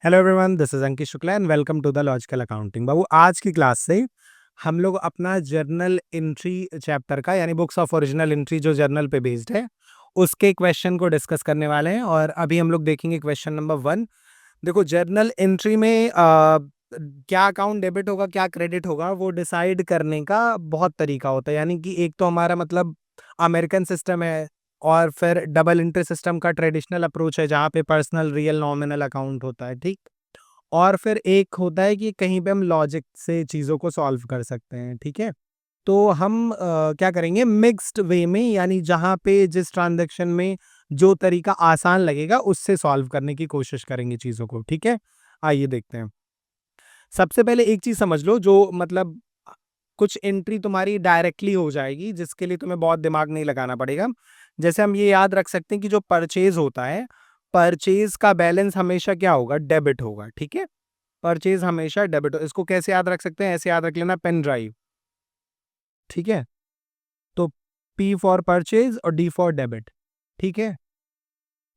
Hello everyone, this is Ankit Shukla and welcome to the logical accounting. बाबू, आज की class से हम लोग अपना जर्नल एंट्री चैप्टर का यानी बुक्स ऑफ ओरिजिनल एंट्री जो जर्नल पे बेस्ड है उसके क्वेश्चन को डिस्कस करने वाले हैं। और अभी हम लोग देखेंगे क्वेश्चन नंबर 1। देखो, जर्नल एंट्री में क्या अकाउंट डेबिट होगा क्या क्रेडिट होगा वो डिसाइड करने का बहुत तरीका होता है। यानी कि एक तो हमारा मतलब अमेरिकन सिस्टम है, और फिर डबल एंट्री सिस्टम का ट्रेडिशनल अप्रोच है जहाँ पे पर्सनल रियल नॉमिनल अकाउंट होता है, ठीक। और फिर एक होता है कि कहीं पे हम लॉजिक से चीज़ों को सॉल्व कर सकते हैं, ठीक है। तो हम क्या करेंगे, मिक्स्ड वे में, यानी जहाँ पे जिस ट्रांजैक्शन में जो तरीका आसान लगेगा उससे सॉल्व करने की कोशिश करेंगे चीज़ों को, ठीक है। आइए देखते हैं। सबसे पहले एक चीज़ समझ लो, जो मतलब कुछ एंट्री तुम्हारी डायरेक्टली हो जाएगी जिसके लिए तुम्हें बहुत दिमाग नहीं लगाना पड़ेगा। जैसे हम ये याद रख सकते हैं कि जो परचेज होता है, परचेज का बैलेंस हमेशा क्या होगा, डेबिट होगा, ठीक है। परचेज हमेशा डेबिट हो। इसको कैसे याद रख सकते हैं, ऐसे याद रख लेना, पेन ड्राइव, ठीक है। तो पी फॉर परचेज और डी फॉर डेबिट, ठीक है।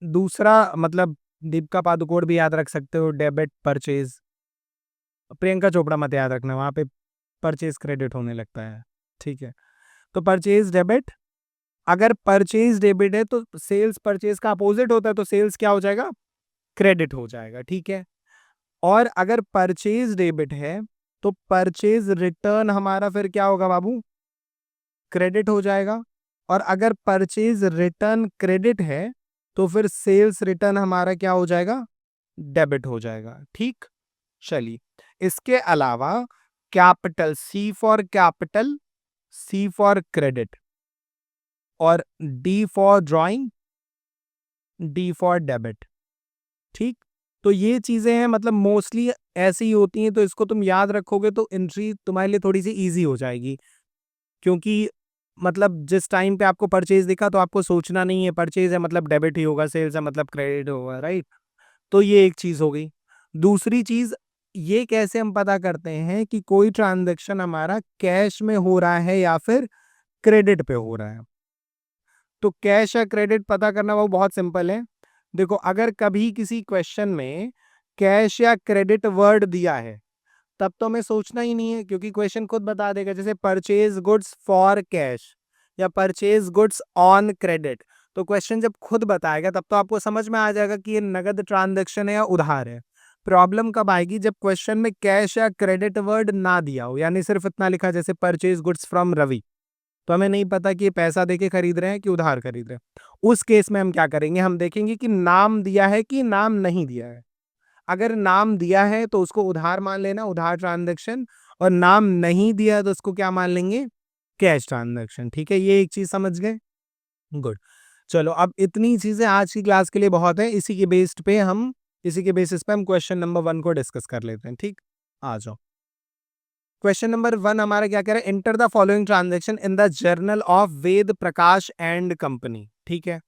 दूसरा मतलब दीपिका पादुकोण भी याद रख सकते हो, डेबिट परचेज। प्रियंका चोपड़ा मत याद रखना, वहां पे परचेज क्रेडिट होने लगता है, ठीक है। तो परचेज डेबिट, अगर परचेज डेबिट है तो सेल्स परचेज का अपोजिट होता है, तो सेल्स क्या हो जाएगा, क्रेडिट हो जाएगा, ठीक है। और अगर परचेज डेबिट है तो परचेज रिटर्न हमारा फिर क्या होगा बाबू, क्रेडिट हो जाएगा। और अगर परचेज रिटर्न क्रेडिट है तो फिर सेल्स रिटर्न हमारा क्या हो जाएगा, डेबिट हो जाएगा, ठीक। चलिए, इसके अलावा capital, C for capital, C for credit, और D for drawing, D for debit, ठीक। तो ये चीजें हैं, मतलब मोस्टली ऐसी ही होती हैं, तो इसको तुम याद रखोगे तो एंट्री तुम्हारे लिए थोड़ी सी इजी हो जाएगी। क्योंकि मतलब जिस टाइम पे आपको परचेज दिखा तो आपको सोचना नहीं है परचेज है मतलब डेबिट ही होगा, सेल्स है मतलब क्रेडिट होगा, राइट। तो ये एक चीज हो गई। दूसरी चीज, ये कैसे हम पता करते हैं कि कोई ट्रांजैक्शन हमारा कैश में हो रहा है या फिर क्रेडिट पे हो रहा है। तो कैश या क्रेडिट पता करना वो बहुत सिंपल है। देखो, अगर कभी किसी क्वेश्चन में कैश या क्रेडिट वर्ड दिया है तब तो हमें सोचना ही नहीं है, क्योंकि क्वेश्चन खुद बता देगा। जैसे परचेज गुड्स फॉर कैश या परचेज गुड्स ऑन क्रेडिट, तो क्वेश्चन जब खुद बताएगा तब तो आपको समझ में आ जाएगा कि ये नगद ट्रांजैक्शन है या उधार है। प्रॉब्लम कब आएगी, जब क्वेश्चन में कैश या क्रेडिट वर्ड ना दिया हो, यानी सिर्फ इतना लिखा जैसे परचेज गुड्स फ्रॉम रवि, तो हमें नहीं पता कि ये पैसा देके खरीद रहे हैं कि उधार खरीद रहे हैं। उस केस में हम क्या करेंगे, हम देखेंगे कि नाम दिया है कि नाम नहीं दिया है। अगर नाम दिया है तो उसको उधार मान लेना, उधार ट्रांजैक्शन। और नाम नहीं दिया है तो उसको क्या मान लेंगे, कैश ट्रांजैक्शन, ठीक है। ये एक चीज समझ गए, गुड। चलो, अब इतनी चीजें आज की क्लास के लिए बहुत है। इसी के बेसिस पे हम क्वेश्चन नंबर 1 को डिस्कस कर लेते हैं, ठीक। आ जाओ। क्वेश्चन नंबर 1 हमारा क्या कह रहा है, enter the following transaction in the journal of Ved Prakash and company, ठीक है।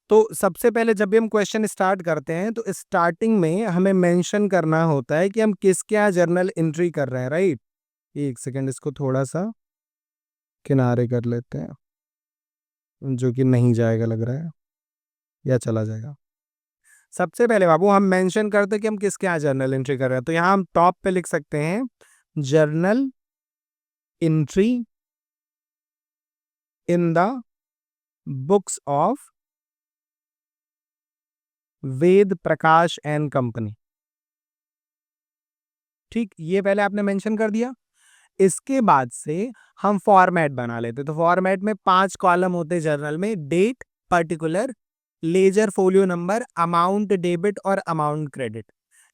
तो सबसे पहले जब भी हम क्वेश्चन स्टार्ट करते हैं तो स्टार्टिंग में हमें मेंशन करना होता है कि हम किसके यहाँ जर्नल एंट्री कर रहे हैं, राइट। एक सेकंड, इसको थोड़ा सा किनारे कर लेते हैं, जो कि नहीं जाएगा लग रहा है, या चला जाएगा। सबसे पहले बाबू हम मेंशन करते हैं कि हम किसके यहाँ जर्नल एंट्री कर रहे हैं, तो यहाँ हम टॉप पे लिख सकते हैं journal entry in the books of Ved Prakash and company, ठीक। ये पहले आपने मेंशन कर दिया। इसके बाद से हम फॉर्मेट बना लेते, तो फॉर्मेट में 5 कॉलम होते हैं जर्नल में, date, particular, ledger folio number, amount debit और amount credit.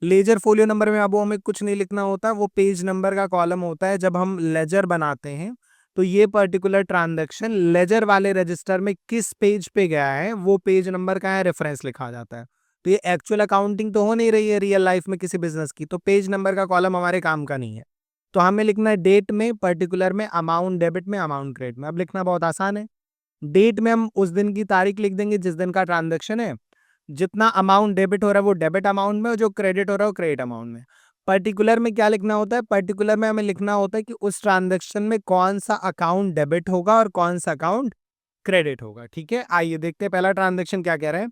Ledger folio number में अब हमें कुछ नहीं लिखना होता, वो पेज नंबर का कॉलम होता है। जब हम लेजर बनाते हैं तो ये पर्टिकुलर ट्रांजैक्शन लेजर वाले रजिस्टर में किस पेज पे गया है वो पेज नंबर का है रेफरेंस लिखा जाता है। तो ये एक्चुअल अकाउंटिंग तो हो नहीं रही है रियल लाइफ में किसी बिजनेस की, तो पेज नंबर का कॉलम हमारे काम का नहीं है। तो हमें लिखना है डेट में, पर्टिकुलर में, अमाउंट डेबिट में, अमाउंट क्रेडिट में। अब लिखना बहुत आसान है। डेट में हम उस दिन की तारीख लिख देंगे जिस दिन का ट्रांजैक्शन है। जितना अमाउंट डेबिट हो रहा है वो डेबिट अमाउंट में, और जो क्रेडिट हो रहा है वो क्रेडिट अमाउंट में। पर्टिकुलर में क्या लिखना होता है, पर्टिकुलर में हमें लिखना होता है कि उस ट्रांजैक्शन में कौन सा अकाउंट डेबिट होगा और कौन सा अकाउंट क्रेडिट होगा, ठीक है। आइए देखते हैं पहला ट्रांजैक्शन क्या कह रहा है।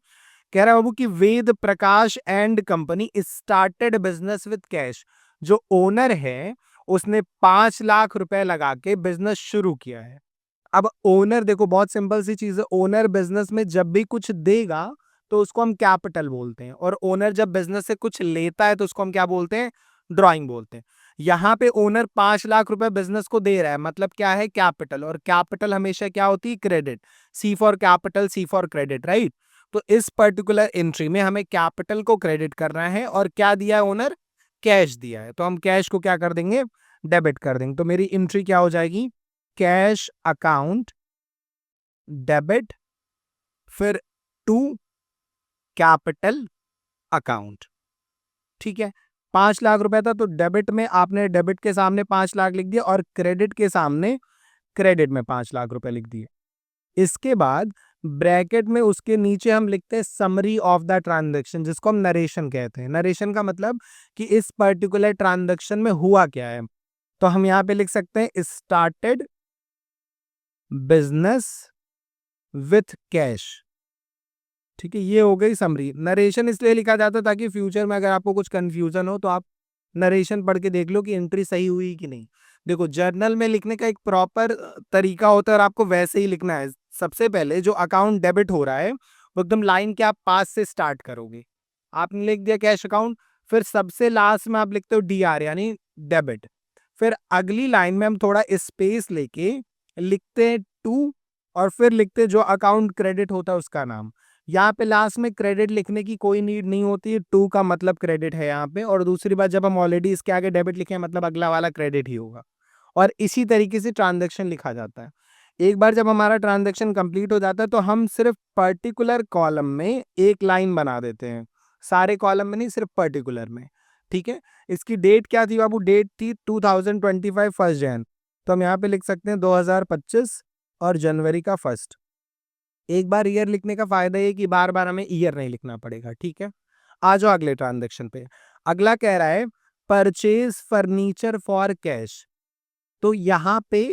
कह रहा है बाबू कि Ved Prakash and company started business with cash. जो ओनर है उसने 5 लाख रुपए लगा के बिजनेस शुरू किया है। अब ओनर देखो बहुत सिंपल सी चीज है, ओनर बिजनेस में जब भी कुछ देगा तो उसको हम कैपिटल बोलते हैं, और ओनर जब बिजनेस से कुछ लेता है तो उसको हम क्या बोलते हैं, ड्रॉइंग बोलते हैं। यहाँ पे ओनर 5 लाख रुपए बिजनेस को दे रहा है, मतलब क्या है, कैपिटल, और कैपिटल हमेशा क्या होती है, credit. C for capital, C for credit, right. तो इस पर्टिकुलर एंट्री में हमें कैपिटल को क्रेडिट करना है, और क्या दिया है ओनर, कैश दिया है, तो हम कैश को क्या कर देंगे, डेबिट कर देंगे। तो मेरी एंट्री क्या हो जाएगी, कैश अकाउंट डेबिट, फिर टू कैपिटल अकाउंट। ठीक है, 5 लाख रुपए था तो डेबिट में आपने डेबिट के सामने 5 लाख लिख दिया, और क्रेडिट के सामने क्रेडिट में 5 लाख रुपए लिख दिए। इसके बाद ब्रैकेट में उसके नीचे हम लिखते हैं समरी ऑफ द ट्रांजैक्शन, जिसको हम नरेशन कहते हैं। नरेशन का मतलब कि इस पर्टिकुलर ट्रांजैक्शन में हुआ क्या है। तो हम यहां पे लिख सकते हैं स्टार्टेड बिजनेस विथ कैश। ठीक है, ये हो गई समरी। नरेशन इसलिए लिखा जाता है ताकि फ्यूचर में अगर आपको कुछ कंफ्यूजन हो तो आप नरेशन पढ़ के देख लो कि एंट्री सही हुई कि नहीं। देखो जर्नल में लिखने का एक प्रॉपर तरीका होता है और आपको वैसे ही लिखना है। सबसे पहले जो अकाउंट डेबिट हो रहा है वो एकदम लाइन के आप पास से स्टार्ट करोगे। आपने लिख दिया कैश अकाउंट, फिर सबसे लास्ट में आप लिखते हो डीआर यानी डेबिट। फिर अगली लाइन में हम थोड़ा स्पेस लेके लिखते हैं टू, और फिर लिखते हैं जो अकाउंट क्रेडिट होता है उसका नाम। यहाँ पे लास्ट में क्रेडिट लिखने की कोई नीड नहीं होती है, टू का मतलब क्रेडिट है यहाँ पे। और दूसरी बात, जब हम ऑलरेडी इसके आगे डेबिट लिखे हैं मतलब अगला वाला क्रेडिट ही होगा। और इसी तरीके से ट्रांजैक्शन लिखा जाता है। एक बार जब हमारा ट्रांजैक्शन कंप्लीट हो जाता है तो हम सिर्फ पर्टिकुलर कॉलम में एक लाइन बना देते हैं, सारे कॉलम में नहीं, सिर्फ पर्टिकुलर में। ठीक है, इसकी डेट क्या थी बाबू, डेट थी 2025 फर्स्ट जैन। तो हम यहाँ पे लिख सकते हैं 2025 और जनवरी का फर्स्ट। एक बार ईयर लिखने का फायदा ये कि बार बार हमें ईयर नहीं लिखना पड़ेगा। ठीक है, आ जाओ अगले ट्रांजैक्शन पे। अगला कह रहा है परचेज फर्नीचर फॉर कैश। तो यहाँ पे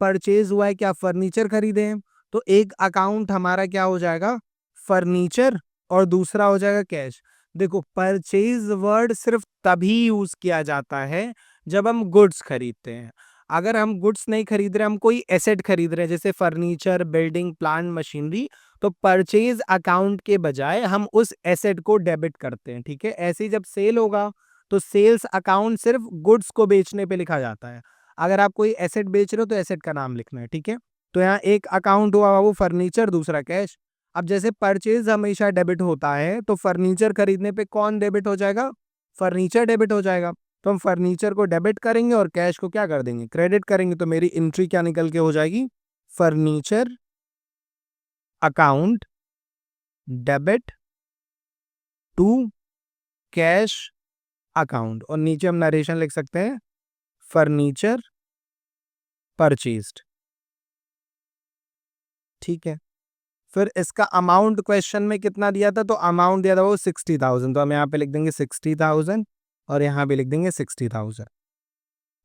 परचेज हुआ है क्या, फर्नीचर खरीदे हैं, तो एक अकाउंट हमारा क्या हो जाएगा, फर्नीचर, और दूसरा हो जाएगा कैश। देखो परचेज वर्ड सिर्फ तभी यूज किया जाता है जब हम गुड्स खरीदते हैं। अगर हम गुड्स नहीं खरीद रहे, हम कोई एसेट खरीद रहे हैं जैसे फर्नीचर, बिल्डिंग, प्लांट, मशीनरी, तो परचेज अकाउंट के बजाय हम उस एसेट को डेबिट करते हैं। ठीक है, ऐसे ही जब सेल होगा तो सेल्स अकाउंट सिर्फ गुड्स को बेचने पे लिखा जाता है। अगर आप कोई एसेट बेच रहे हो तो एसेट का नाम लिखना है। ठीक है, तो यहाँ एक अकाउंट हुआ वो फर्नीचर, दूसरा कैश। अब जैसे परचेज हमेशा डेबिट होता है तो फर्नीचर खरीदने पे कौन डेबिट हो जाएगा, फर्नीचर डेबिट हो जाएगा। तो हम फर्नीचर को डेबिट करेंगे और कैश को क्या कर देंगे, क्रेडिट करेंगे। तो मेरी एंट्री क्या निकल के हो जाएगी, furniture account debit to cash account, और नीचे हम नरेशन लिख सकते हैं फर्नीचर परचेज्ड। ठीक है, फिर इसका अमाउंट क्वेश्चन में कितना दिया था, तो अमाउंट दिया था वो 60,000, तो हम यहाँ पे लिख देंगे 60,000 और यहाँ पे लिख देंगे 60,000।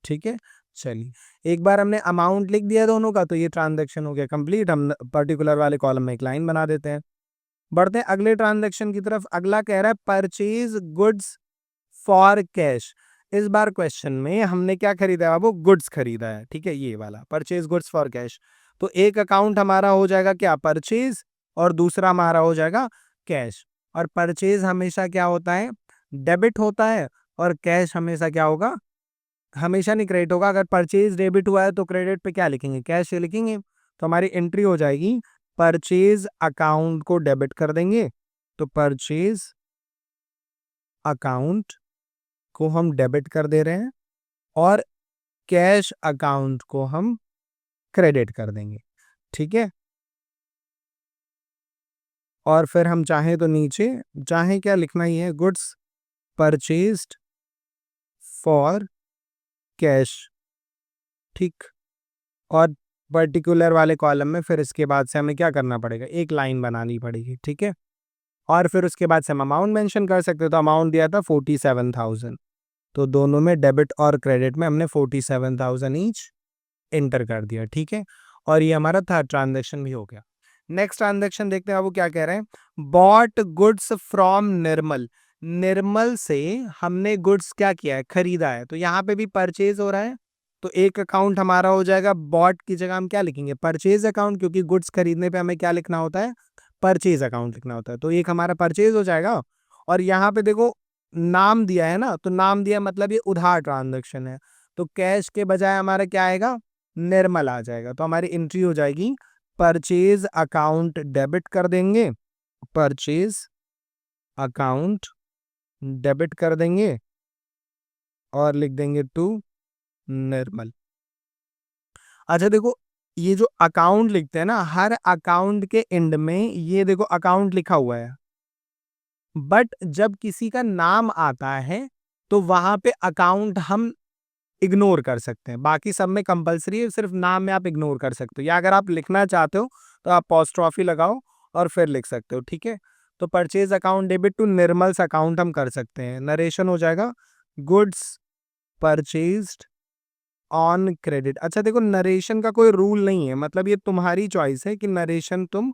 ठीक है, चलिए एक बार हमने अमाउंट लिख दिया दोनों का तो ये ट्रांजैक्शन हो गया कंप्लीट। हम पर्टिकुलर वाले कॉलम में एक लाइन बना देते हैं। बढ़ते हैं अगले ट्रांजैक्शन की तरफ। अगला कह रहा है परचेज गुड्स फॉर कैश। इस बार क्वेश्चन में हमने क्या खरीदा है, वो गुड्स खरीदा है। ठीक है, ये वाला परचेज गुड्स फॉर कैश। तो एक अकाउंट हमारा हो जाएगा क्या, परचेज, और दूसरा हमारा हो जाएगा कैश। और परचेज हमेशा क्या होता है, डेबिट होता है, और कैश हमेशा क्या होगा, हमेशा नहीं क्रेडिट होगा। अगर परचेज डेबिट हुआ है तो क्रेडिट पे क्या लिखेंगे, कैश लिखेंगे। तो हमारी एंट्री हो जाएगी परचेज अकाउंट को डेबिट कर देंगे, तो परचेज अकाउंट को हम डेबिट कर दे रहे हैं और कैश अकाउंट को हम क्रेडिट कर देंगे। ठीक है, और फिर हम चाहें तो नीचे चाहे क्या लिखना ही है, गुड्स परचेज्ड फॉर कैश। ठीक, और पर्टिकुलर वाले कॉलम में फिर इसके बाद से हमें क्या करना पड़ेगा, एक लाइन बनानी पड़ेगी। ठीक है, और फिर उसके बाद से हम अमाउंट मेंशन कर सकते हैं। तो अमाउंट दिया था 47,000, तो दोनों में डेबिट और क्रेडिट में हमने 47,000 ईच एंटर कर दिया। ठीक है, और ये हमारा थर्ड ट्रांजैक्शन भी हो गया। नेक्स्ट ट्रांजेक्शन देखते हैं, वो क्या कह रहे हैं, बॉट गुड्स फ्रॉम निर्मल, निर्मल से हमने गुड्स क्या किया है, खरीदा है, तो यहाँ पे भी परचेज हो रहा है, तो एक अकाउंट हमारा हो जाएगा, बॉट की जगह हम क्या लिखेंगे, परचेज अकाउंट, क्योंकि गुड्स खरीदने पे हमें क्या लिखना होता है, परचेज अकाउंट लिखना होता है, तो एक हमारा परचेज हो जाएगा। और यहाँ पे देखो नाम दिया है ना, तो नाम दिया मतलब ये उधार ट्रांजेक्शन है, तो कैश के बजाय हमारा क्या आएगा, निर्मल आ जाएगा, तो हमारी एंट्री हो जाएगी परचेज अकाउंट डेबिट कर देंगे, परचेज अकाउंट डेबिट कर देंगे और लिख देंगे टू निर्मल। अच्छा देखो, ये जो अकाउंट लिखते हैं ना, हर अकाउंट के एंड में ये देखो अकाउंट लिखा हुआ है, बट जब किसी का नाम आता है तो वहां पे अकाउंट हम इग्नोर कर सकते हैं, बाकी सब में कंपलसरी है, सिर्फ नाम में आप इग्नोर कर सकते हो, या अगर आप लिखना चाहते हो तो आप अपॉस्ट्रोफी लगाओ और फिर लिख सकते हो, ठीक है। तो purchase account debit to Nirmal's account हम कर सकते हैं, नरेशन हो जाएगा गुड्स परचेज्ड ऑन क्रेडिट। अच्छा देखो, नरेशन का कोई रूल नहीं है, मतलब ये तुम्हारी चॉइस है कि नरेशन तुम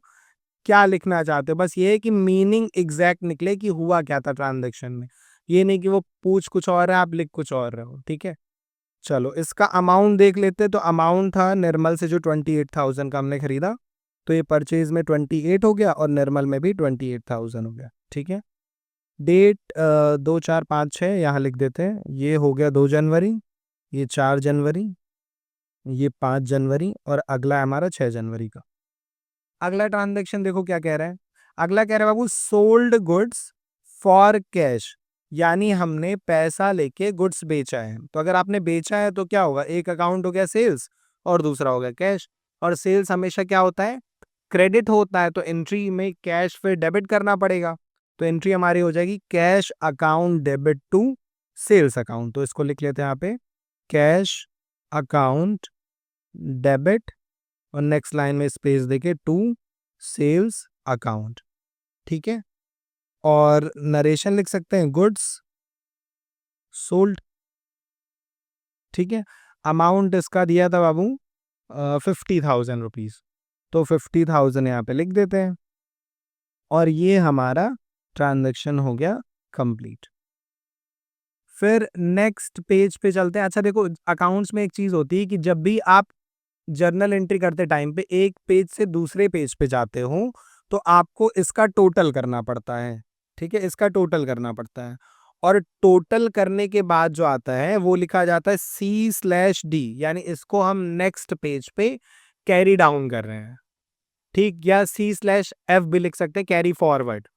क्या लिखना चाहते हो, बस ये है कि मीनिंग एग्जैक्ट निकले कि हुआ क्या था ट्रांजेक्शन में, ये नहीं कि वो पूछ कुछ और है आप लिख कुछ और रहे हो, ठीक है। चलो इसका अमाउंट देख लेते, तो अमाउंट था निर्मल से जो 28,000 का हमने खरीदा, तो ये परचेज में 28 हो गया और निर्मल में भी 28,000 हो गया, ठीक है। डेट 2 4 5 6 यहाँ लिख देते हैं, ये हो गया 2 जनवरी, ये 4 जनवरी, ये 5 जनवरी और अगला है हमारा 6 जनवरी का। अगला ट्रांजेक्शन देखो क्या कह रहा है, अगला कह रहा है बाबू सोल्ड गुड्स फॉर कैश, यानी हमने पैसा लेके गुड्स बेचा है, तो अगर आपने बेचा है तो क्या होगा, एक अकाउंट हो गया सेल्स और दूसरा हो गया कैश, और सेल्स हमेशा क्या होता है, क्रेडिट होता है, तो एंट्री में कैश फिर डेबिट करना पड़ेगा, तो एंट्री हमारी हो जाएगी cash account debit to sales account, तो इसको लिख लेते हैं यहाँ पे कैश अकाउंट डेबिट और नेक्स्ट लाइन में स्पेस देके टू सेल्स अकाउंट, ठीक है। और नरेशन लिख सकते हैं गुड्स सोल्ड, ठीक है। अमाउंट इसका दिया था बाबू 50,000 रुपीज, तो 50,000 यहाँ पे लिख देते हैं और ये हमारा ट्रांजैक्शन हो गया कंप्लीट। फिर नेक्स्ट पेज पे चलते हैं। अच्छा देखो, अकाउंट्स में एक चीज होती है कि जब भी आप जर्नल एंट्री करते टाइम पे एक पेज से दूसरे पेज पे जाते हो तो आपको इसका टोटल करना पड़ता है, ठीक है, इसका टोटल करना पड़ता है, और टोटल करने के बाद जो आता है वो लिखा जाता है C/D, यानी इसको हम नेक्स्ट पेज पे कैरी डाउन कर रहे हैं, ठीक, या C/F भी लिख सकते हैं, कैरी फॉरवर्ड,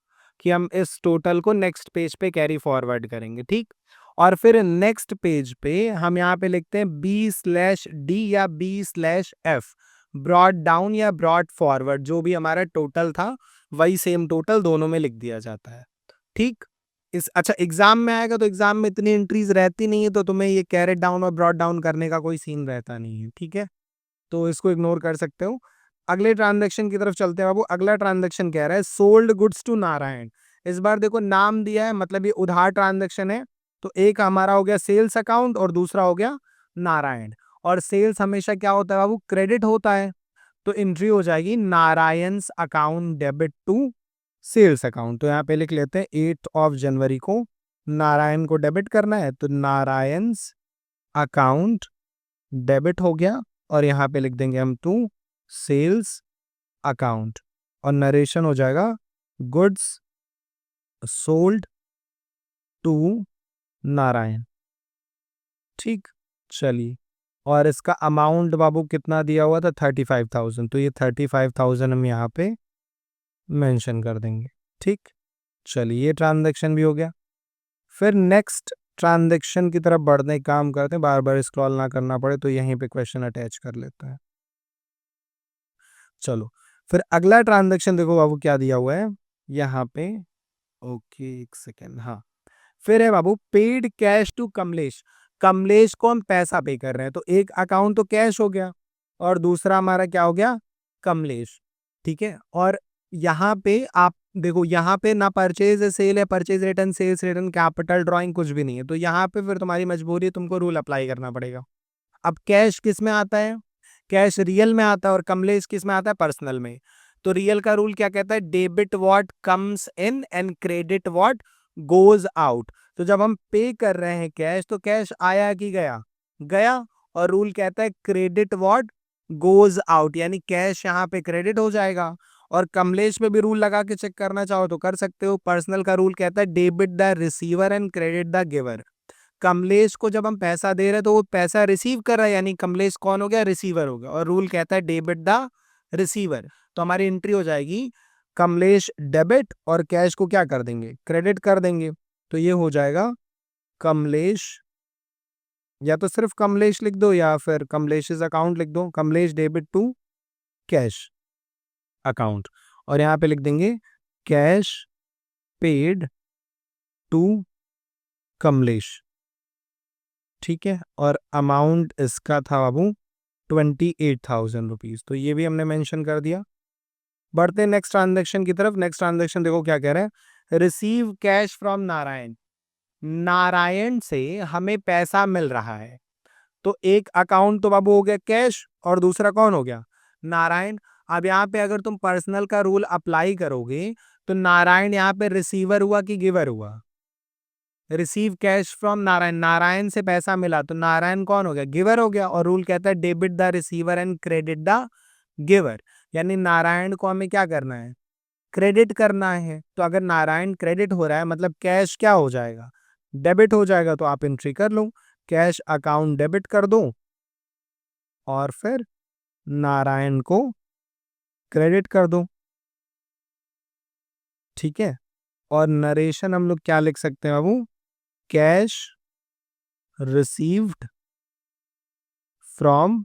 कि हम इस टोटल को नेक्स्ट पेज पे कैरी फॉरवर्ड करेंगे, ठीक। और फिर नेक्स्ट पेज पे हम यहाँ पे लिखते हैं B/D या B/F, ब्रॉड डाउन या ब्रॉड फॉरवर्ड, जो भी हमारा टोटल था वही सेम टोटल दोनों में लिख दिया जाता है, ठीक। इस अच्छा एग्जाम में आएगा तो एग्जाम में इतनी एंट्रीज रहती नहीं है, तो तुम्हें ये कैरेट डाउन और ब्रॉड डाउन करने का कोई सीन रहता नहीं है, ठीक है, तो इसको इग्नोर कर सकते हो। अगले ट्रांजैक्शन की तरफ चलते हैं बाबू। अगला ट्रांजैक्शन कह रहा है सोल्ड गुड्स टू नारायण, इस बार देखो नाम दिया है, मतलब ये उधार ट्रांजैक्शन है, तो एक हमारा हो गया सेल्स अकाउंट और दूसरा हो गया नारायण, और सेल्स हमेशा क्या होता है बाबू, क्रेडिट होता है, तो एंट्री हो जाएगी Narayan's account debit to sales account, तो यहाँ पे लिख लेते हैं 8 जनवरी को नारायण को डेबिट करना है, तो नारायण्स अकाउंट डेबिट हो गया और यहाँ पे लिख देंगे हम टू सेल्स अकाउंट, और नरेशन हो जाएगा गुड्स सोल्ड टू नारायण, ठीक। चलिए, और इसका अमाउंट बाबू कितना दिया हुआ था, 35,000, तो ये 35,000 हम यहाँ पे मेंशन कर देंगे, ठीक। चलिए ये ट्रांजैक्शन भी हो गया। फिर नेक्स्ट ट्रांजैक्शन की तरफ बढ़ने का काम करते हैं, बार बार स्क्रॉल ना करना पड़े, तो यहीं पे क्वेश्चन अटैच कर लेते हैं। चलो फिर अगला ट्रांजैक्शन देखो बाबू क्या दिया हुआ है यहाँ पे, ओके एक सेकेंड, हाँ, फिर है बाबू paid cash to Kamlesh, Kamlesh को हम पैसा पे कर रहे हैं, तो एक अकाउंट तो कैश हो गया और दूसरा हमारा क्या हो गया, कमलेश, ठीक है। और यहाँ पे आप देखो, यहाँ पे ना परचेज है सेल है, purchase return sales return capital drawing कुछ भी नहीं है, तो यहाँ पे फिर तुम्हारी मजबूरी है, तुमको रूल अप्लाई करना पड़ेगा। अब कैश किस में आता है, कैश रियल में आता है और कमलेश किस में आता है, पर्सनल में, तो रियल का रूल क्या कहता है, debit what comes in and credit what goes out. तो जब हम पे कर रहे हैं कैश, तो कैश आया कि गया, गया। और रूल कहता है क्रेडिट व्हाट गोज आउट, यानी कैश यहाँ पे क्रेडिट हो जाएगा। और कमलेश पे भी रूल लगा के चेक करना चाहो तो कर सकते हो। पर्सनल का रूल कहता है debit the receiver and credit the giver. Kamlesh को जब हम पैसा दे रहे हैं तो वो पैसा रिसीव कर रहा है, यानी कमलेश कौन हो गया, रिसीवर हो गया। और रूल कहता है डेबिट द रिसीवर। तो हमारी एंट्री हो जाएगी कमलेश डेबिट और कैश को क्या कर देंगे, क्रेडिट कर देंगे। तो ये हो जाएगा कमलेश, या तो सिर्फ कमलेश लिख दो या फिर कमलेश अकाउंट लिख दो, Kamlesh debit to cash account. और यहां पे लिख देंगे कैश पेड टू कमलेश। ठीक है, और अमाउंट इसका था बाबू 28,000 रुपीज। तो ये भी हमने मेंशन कर दिया। बढ़ते हैं नेक्स्ट ट्रांजेक्शन की तरफ। नेक्स्ट ट्रांजेक्शन देखो क्या कह रहा है, receive cash from Narayan. Narayan से हमें पैसा मिल रहा है। तो एक अकाउंट तो बाबू हो गया कैश और दूसरा कौन हो गया, नारायण। अब यहाँ पे अगर तुम पर्सनल का रूल अप्लाई करोगे तो नारायण यहाँ पे रिसीवर हुआ कि गिवर हुआ, receive cash from Narayan, Narayan से पैसा मिला तो नारायण कौन हो गया, गिवर हो गया। और रूल कहता है debit the receiver and credit the giver, यानी नारायण को हमें क्या करना है, क्रेडिट करना है। तो अगर नारायण क्रेडिट हो रहा है मतलब कैश क्या हो जाएगा, डेबिट हो जाएगा। तो आप एंट्री कर लो, कैश अकाउंट डेबिट कर दो और फिर नारायण को क्रेडिट कर दो। ठीक है, और नरेशन हम लोग क्या लिख सकते हैं बाबू, कैश रिसीव्ड फ्रॉम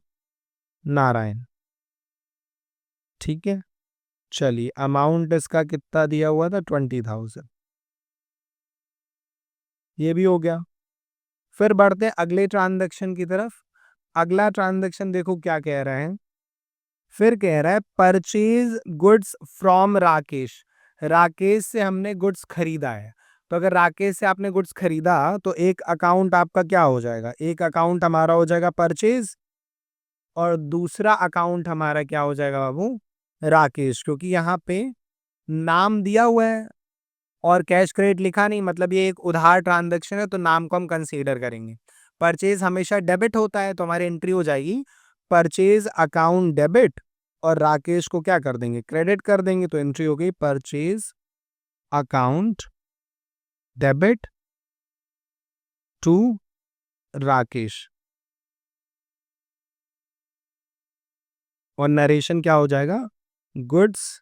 नारायण। ठीक है, चलिए अमाउंट इसका कितना दिया हुआ था, 20,000, ये भी हो गया। फिर बढ़ते हैं अगले ट्रांजैक्शन की तरफ। अगला ट्रांजैक्शन देखो क्या कह रहा है, फिर कह रहा है purchase goods from Rakesh. Rakesh से हमने गुड्स खरीदा है। तो अगर राकेश से आपने गुड्स खरीदा तो एक अकाउंट आपका क्या हो जाएगा, एक अकाउंट हमारा हो जाएगा परचेज और दूसरा अकाउंट हमारा क्या हो जाएगा बाबू, राकेश। क्योंकि यहाँ पे नाम दिया हुआ है और कैश क्रेडिट लिखा नहीं, मतलब ये एक उधार ट्रांजैक्शन है तो नाम को हम कंसीडर करेंगे। परचेज हमेशा डेबिट होता है तो हमारी एंट्री हो जाएगी परचेज अकाउंट डेबिट और राकेश को क्या कर देंगे, क्रेडिट कर देंगे। तो एंट्री हो गई purchase account debit to Rakesh. और नरेशन क्या हो जाएगा, गुड्स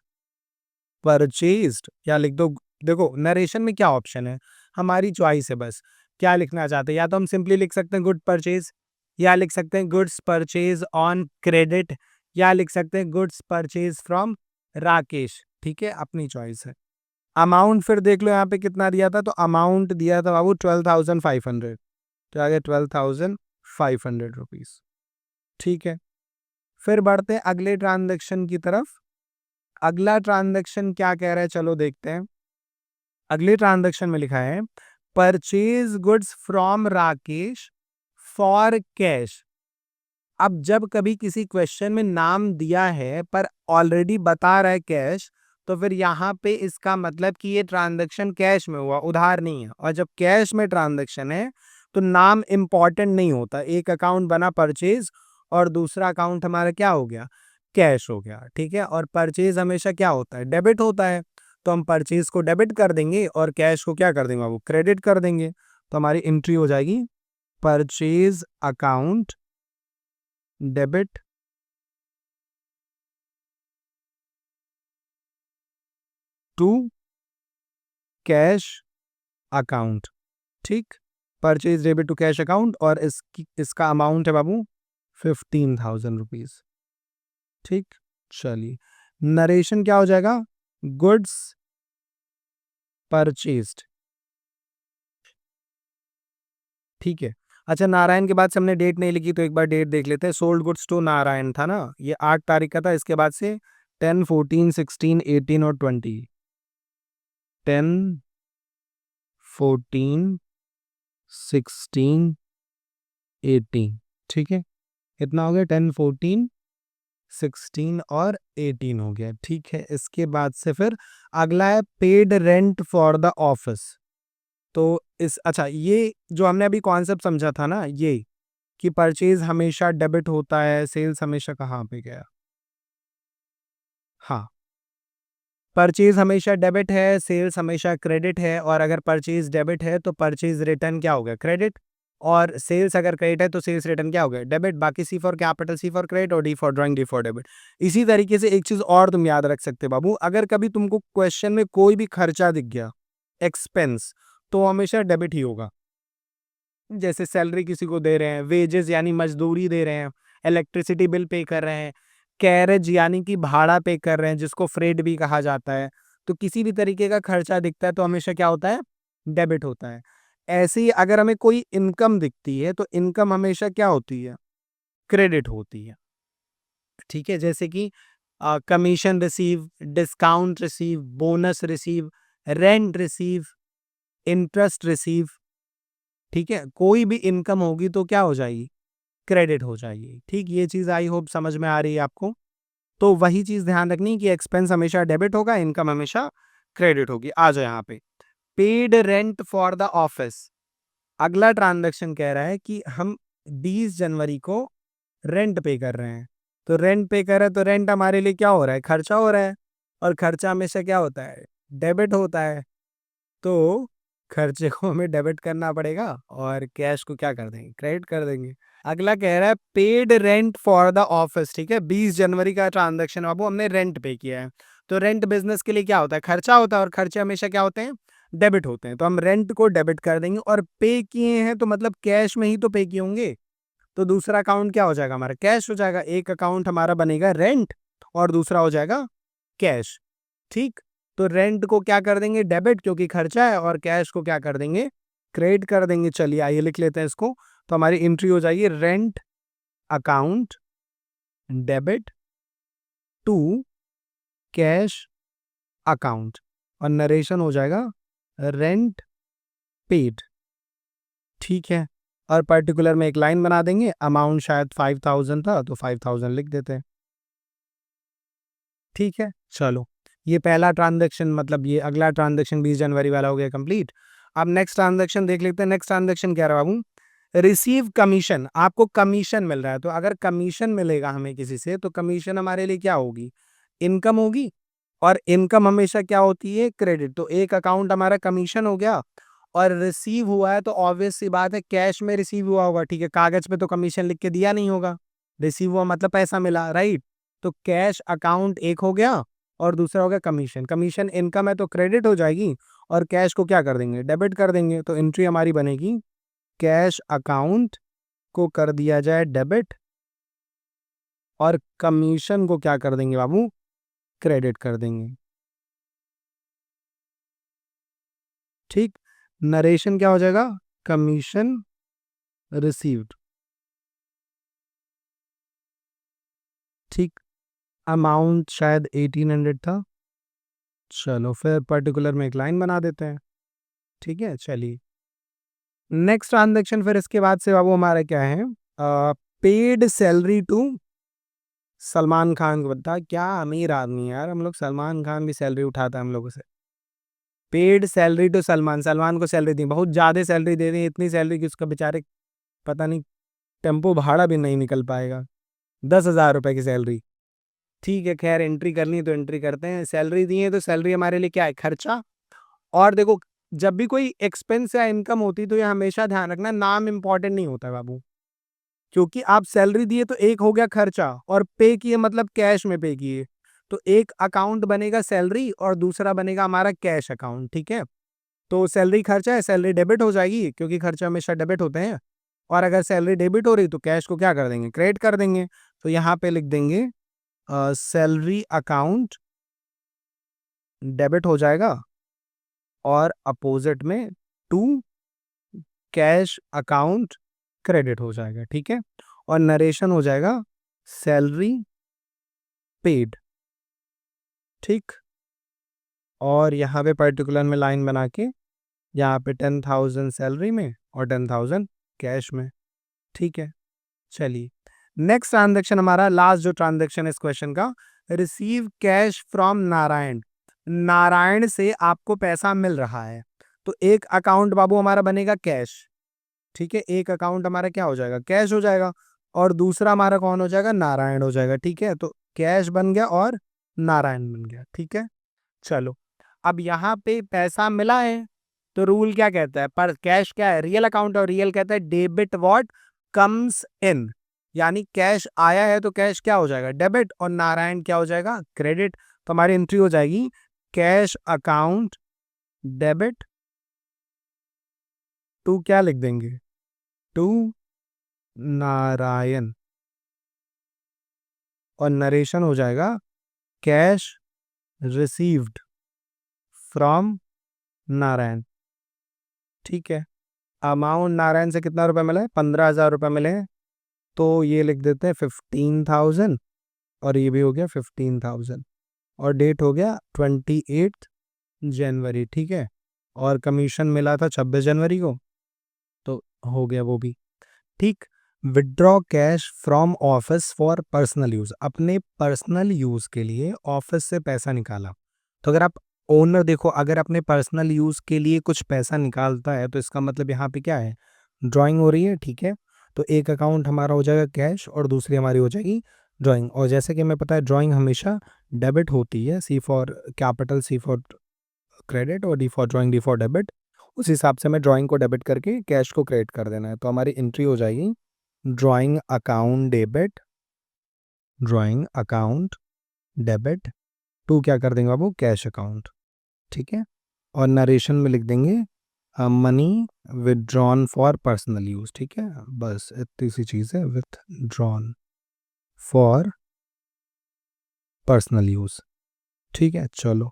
परचेज्ड, या लिख दो। देखो नरेशन में क्या ऑप्शन है, हमारी चॉइस है बस क्या लिखना चाहते हैं। या तो हम सिंपली लिख सकते हैं गुड परचेज, या लिख सकते हैं गुड्स परचेज ऑन क्रेडिट, या लिख सकते हैं गुड्स परचेज फ्रॉम राकेश। ठीक है, अपनी चॉइस है। अमाउंट फिर देख लो यहाँ पे कितना दिया था, तो अमाउंट दिया था बाबू 12,500। तो आ गया 12,500 रुपीज। ठीक है, फिर बढ़ते हैं अगले ट्रांजेक्शन की तरफ। अगला ट्रांजेक्शन क्या कह रहा है, चलो देखते हैं। अगले ट्रांजेक्शन में लिखा है purchase goods from Rakesh for cash. अब जब कभी किसी क्वेश्चन में नाम दिया है पर ऑलरेडी बता रहा है कैश, तो फिर यहाँ पे इसका मतलब कि ये ट्रांजेक्शन कैश में हुआ, उधार नहीं है। और जब कैश में ट्रांजेक्शन है तो नाम इंपॉर्टेंट नहीं होता। एक अकाउंट बना परचेज और दूसरा अकाउंट हमारा क्या हो गया, कैश हो गया। ठीक है, और परचेज हमेशा क्या होता है, डेबिट होता है। तो हम परचेज को डेबिट कर देंगे और कैश को क्या कर देंगे, वो क्रेडिट कर देंगे। तो हमारी एंट्री हो जाएगी purchase account debit to cash account. ठीक, purchase debit to cash account और इसका अमाउंट है बाबू 15,000 रुपीज। ठीक, चलिए नरेशन क्या हो जाएगा, गुड्स परचेज्ड। ठीक है, अच्छा नारायण के बाद से हमने डेट नहीं लिखी तो एक बार डेट देख लेते हैं। सोल्ड गुड्स टू नारायण था ना, ये 8 तारीख का था। इसके बाद से 10, 14, 16, 18 और 20, 10, 14, 16, 18। ठीक है, इतना हो गया 10, 14, 16 और 18 हो गया। ठीक है, इसके बाद से फिर अगला है paid rent for the office. तो इस अच्छा, ये जो हमने अभी कॉन्सेप्ट समझा था ना, ये कि परचेज हमेशा डेबिट होता है, सेल्स हमेशा कहाँ पे गया? हाँ, परचेज हमेशा डेबिट है, सेल्स हमेशा क्रेडिट है, और अगर परचेज डेबिट है तो परचेज रिटर्न क्या हो गया? क्रेडिट। और सेल्स अगर क्रेडिट है तो सेल्स रिटर्न क्या हो गया? डेबिट। बाकी C for capital, C for credit, और D for drawing, D for debit. इसी तरीके से एक चीज और तुम याद रख सकते हो बाबू, अगर कभी तुमको क्वेश्चन में कोई भी खर्चा दिख गया, एक्सपेंस, तो हमेशा डेबिट ही होगा। जैसे सैलरी किसी को दे रहे हैं, वेजेस यानी मजदूरी दे रहे हैं, इलेक्ट्रिसिटी बिल पे कर रहे हैं, कैरेज यानी कि भाड़ा पे कर रहे हैं, जिसको फ्रेट भी कहा जाता है। तो किसी भी तरीके का खर्चा दिखता है तो हमेशा क्या होता है? डेबिट होता है। ऐसे ही अगर हमें कोई इनकम दिखती है तो इनकम हमेशा क्या होती है? क्रेडिट होती है। ठीक है, जैसे कि commission receive, discount receive, bonus receive, rent receive, interest receive. ठीक है, कोई भी इनकम होगी तो क्या हो जाएगी? क्रेडिट हो जाएगी। ठीक, ये चीज आई होप समझ में आ रही है आपको। तो वही चीज ध्यान रखनी कि एक्सपेंस हमेशा डेबिट होगा, इनकम हमेशा क्रेडिट होगी। आ जाओ यहाँ पे, paid rent for the office. अगला ट्रांजैक्शन कह रहा है कि हम 20 जनवरी को रेंट पे कर रहे हैं। तो रेंट पे कर रहे हैं तो रेंट हमारे लिए क्या हो रहा है? खर्चा हो रहा है, और खर्चा हमेशा क्या होता है? डेबिट होता है। तो खर्चे को हमें डेबिट करना पड़ेगा और कैश को क्या कर देंगे? क्रेडिट कर देंगे। अगला कह रहा है paid rent for the office. ठीक है, 20 जनवरी का ट्रांजैक्शन बाबू, हमने रेंट पे किया है। तो रेंट बिजनेस के लिए क्या होता है? खर्चा होता है, और खर्चे हमेशा क्या होते हैं? डेबिट होते हैं। तो हम रेंट को डेबिट कर देंगे, और पे किए हैं तो मतलब कैश में ही तो पे किए होंगे। तो दूसरा अकाउंट क्या हो जाएगा? हमारा कैश हो जाएगा। एक अकाउंट हमारा बनेगा रेंट, और दूसरा हो जाएगा कैश। ठीक, तो रेंट को क्या कर देंगे? डेबिट, क्योंकि खर्चा है, और कैश को क्या कर देंगे? क्रेडिट कर देंगे। चलिए आइए लिख लेते हैं इसको। तो हमारी एंट्री हो जाएगी rent account debit to cash account, और नरेशन हो जाएगा रेंट पेड। ठीक है, और पर्टिकुलर में एक लाइन बना देंगे, अमाउंट शायद 5000 था तो 5000 लिख देते हैं। ठीक है, चलो, ये पहला ट्रांजैक्शन, मतलब ये अगला ट्रांजैक्शन 20 जनवरी वाला हो गया कंप्लीट। अब नेक्स्ट ट्रांजैक्शन देख लेते हैं। नेक्स्ट ट्रांजैक्शन क्या रहा बाबू? Receive commission. आपको कमीशन मिल रहा है, तो अगर कमीशन मिलेगा हमें किसी से, तो कमीशन हमारे लिए क्या होगी? इनकम होगी, और इनकम हमेशा क्या होती है? क्रेडिट। तो एक अकाउंट हमारा कमीशन हो गया, और रिसीव हुआ है तो ऑब्वियस सी बात है कैश में रिसीव हुआ होगा। ठीक है, कागज पे तो कमीशन लिख के दिया नहीं होगा, रिसीव हुआ मतलब पैसा मिला, राइट? तो कैश अकाउंट एक हो गया, और दूसरा हो गया कमीशन। कमीशन इनकम है तो क्रेडिट हो जाएगी, और कैश को क्या कर देंगे? डेबिट कर देंगे। तो एंट्री हमारी बनेगी कैश अकाउंट को कर दिया जाए डेबिट, और कमीशन को क्या कर देंगे बाबू? क्रेडिट कर देंगे। ठीक, नरेशन क्या हो जाएगा? Commission received. ठीक, अमाउंट शायद 1800 था। चलो फिर पर्टिकुलर में एक लाइन बना देते हैं। ठीक है, चलिए नेक्स्ट ट्रांजैक्शन फिर इसके बाद से बाबू हमारा क्या है? Paid salary to Salman Khan को। बता, क्या अमीर आदमी है यार हम लोग, सलमान खान भी सैलरी उठाता है हम लोगों से। Paid salary to Salman, Salman को सैलरी दी, बहुत ज्यादा सैलरी दे दी, इतनी सैलरी कि उसका बेचारे पता नहीं टेम्पो भाड़ा भी नहीं निकल पाएगा। 10,000 रुपए की सैलरी। ठीक है, खैर एंट्री करनी है तो एंट्री करते हैं। सैलरी दी है तो सैलरी हमारे लिए क्या है? खर्चा। और देखो, जब भी कोई एक्सपेंस या इनकम होती है तो ये हमेशा ध्यान रखना, नाम इंपॉर्टेंट नहीं होता है बाबू। क्योंकि आप सैलरी दिए तो एक हो गया खर्चा, और पे किए मतलब कैश में पे किए। तो एक अकाउंट बनेगा सैलरी, और दूसरा बनेगा हमारा कैश अकाउंट। ठीक है, तो सैलरी खर्चा है, सैलरी डेबिट हो जाएगी, क्योंकि खर्चा हमेशा डेबिट होते हैं। और अगर सैलरी डेबिट हो रही तो कैश को क्या कर देंगे? क्रेडिट कर देंगे। तो यहाँ पे लिख देंगे सैलरी अकाउंट डेबिट हो जाएगा, और अपोजिट में टू कैश अकाउंट क्रेडिट हो जाएगा। ठीक है, और नरेशन हो जाएगा सैलरी पेड। ठीक, और यहाँ पे पर्टिकुलर में लाइन बना के यहाँ पे 10,000 सैलरी में और 10,000 कैश में। ठीक है, चलिए नेक्स्ट ट्रांजेक्शन हमारा लास्ट जो ट्रांजेक्शन इस क्वेश्चन का, receive cash from Narayan. Narayan से आपको पैसा मिल रहा है, तो एक अकाउंट बाबू हमारा बनेगा कैश, ठीक है, एक अकाउंट हमारा क्या हो जाएगा, कैश हो जाएगा, और दूसरा हमारा कौन हो जाएगा, नारायण हो जाएगा, ठीक है। तो कैश बन गया और नारायण बन गया, ठीक है। चलो, अब यहाँ पे पैसा मिला है, तो रूल क्या कहता है, पर कैश क्या है, रियल अकाउंट, और रियल कहता है डेबिट व्हाट कम्स इन, यानी कैश आया है तो कैश क्या हो जाएगा, डेबिट, और नारायण क्या हो जाएगा, क्रेडिट। तो हमारी एंट्री हो जाएगी कैश अकाउंट डेबिट टू, क्या लिख देंगे, टू नारायण, और नरेशन हो जाएगा कैश रिसीव्ड फ्रॉम नारायण, ठीक है। अमाउंट नारायण से कितना रुपए मिला है, 15,000 रुपए मिले हैं, तो ये लिख देते हैं 15,000, और ये भी हो गया 15,000, और डेट हो गया 28 जनवरी, ठीक है। और कमीशन मिला था 26 जनवरी को, तो हो गया वो भी, ठीक। Withdraw cash from office for personal use, अपने पर्सनल यूज के लिए ऑफिस से पैसा निकाला। तो अगर आप ओनर देखो, अगर अपने पर्सनल यूज के लिए कुछ पैसा निकालता है, तो इसका मतलब यहाँ पे क्या है, ड्राइंग हो रही है, ठीक है। तो एक अकाउंट हमारा हो जाएगा कैश, और दूसरी हमारी हो जाएगी ड्राइंग। और जैसे कि हमें पता है ड्राइंग हमेशा डेबिट होती है, C for capital, C for credit, और D for drawing, D for debit. उस हिसाब से हमें ड्राइंग को डेबिट करके कैश को क्रेडिट कर देना है। तो हमारी एंट्री हो जाएगी drawing account debit, drawing account debit to, क्या कर देंगे बाबू, कैश अकाउंट, ठीक है। और नरेशन में लिख देंगे money withdrawn for personal use, ठीक है। बस इतनी सी चीज़ है, विदड्रॉन फॉर पर्सनल यूज, ठीक है। चलो,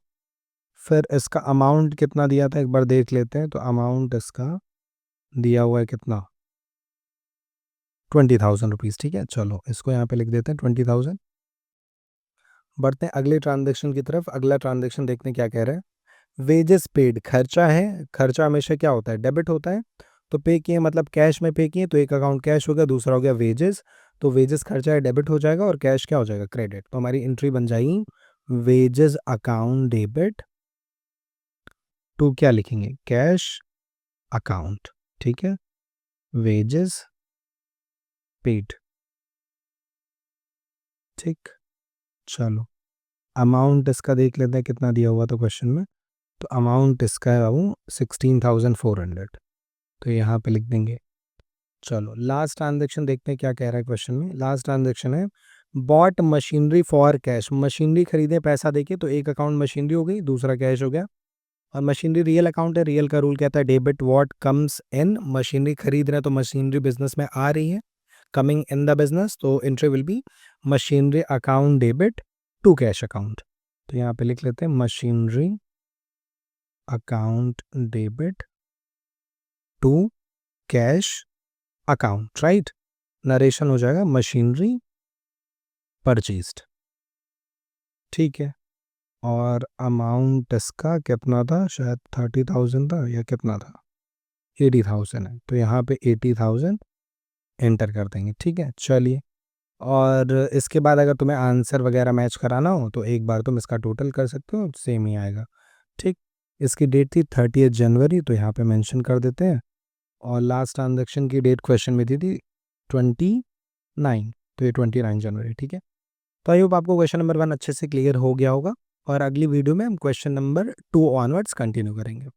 फिर इसका अमाउंट कितना दिया था एक बार देख लेते हैं। तो अमाउंट इसका दिया हुआ है कितना, 20,000 रुपीज़, ठीक है। चलो, इसको यहाँ पे लिख देते हैं 20,000। बढ़ते हैं अगले ट्रांजेक्शन की तरफ। अगला ट्रांजेक्शन देखते हैं क्या कह रहा है। वेजेस पेड, खर्चा है, खर्चा हमेशा क्या होता है, डेबिट होता है। तो पे किए मतलब कैश में पे किए, तो एक अकाउंट कैश हो गया, दूसरा हो गया वेजेस। तो वेजेस खर्चा है, डेबिट हो जाएगा, और कैश क्या हो जाएगा, क्रेडिट। तो हमारी एंट्री बन जाएगी वेजेस अकाउंट डेबिट टू, क्या लिखेंगे, कैश अकाउंट, ठीक है, वेजेस पेड, ठीक। चलो, अमाउंट इसका देख लेते हैं कितना दिया हुआ था क्वेश्चन में। तो अमाउंट इसका है बाबू 16,400, तो यहाँ पे लिख देंगे। चलो, लास्ट ट्रांजेक्शन देखते हैं क्या कह रहा है क्वेश्चन में। लास्ट ट्रांजेक्शन है bought machinery for cash, machinery खरीदे पैसा देके, तो एक अकाउंट मशीनरी हो गई, दूसरा कैश हो गया। और मशीनरी रियल अकाउंट है, रियल का रूल कहता है debit what comes in, machinery खरीद रहे हैं तो मशीनरी बिजनेस में आ रही है, कमिंग इन द बिजनेस, तो entry will be machinery account debit to cash account. तो यहाँ पे लिख लेते हैं machinery account debit to cash account, right. Narration हो जाएगा मशीनरी परचेज्ड, ठीक है। और अमाउंट इसका कितना था, शायद 30,000 था या कितना था, 80,000 है, तो यहाँ पे 80,000 एंटर कर देंगे, ठीक है। चलिए, और इसके बाद अगर तुम्हें आंसर वगैरह मैच कराना हो तो एक बार तुम इसका टोटल कर सकते हो, सेम ही आएगा, ठीक। इसकी डेट थी 30 जनवरी, तो यहाँ पे मेंशन कर देते हैं। और लास्ट ट्रांजेक्शन की डेट क्वेश्चन में दी थी 29, तो ये 29 जनवरी, ठीक है। तो आई होप आपको क्वेश्चन नंबर 1 अच्छे से क्लियर हो गया होगा, और अगली वीडियो में हम क्वेश्चन नंबर 2 ऑनवर्ड्स कंटिन्यू करेंगे।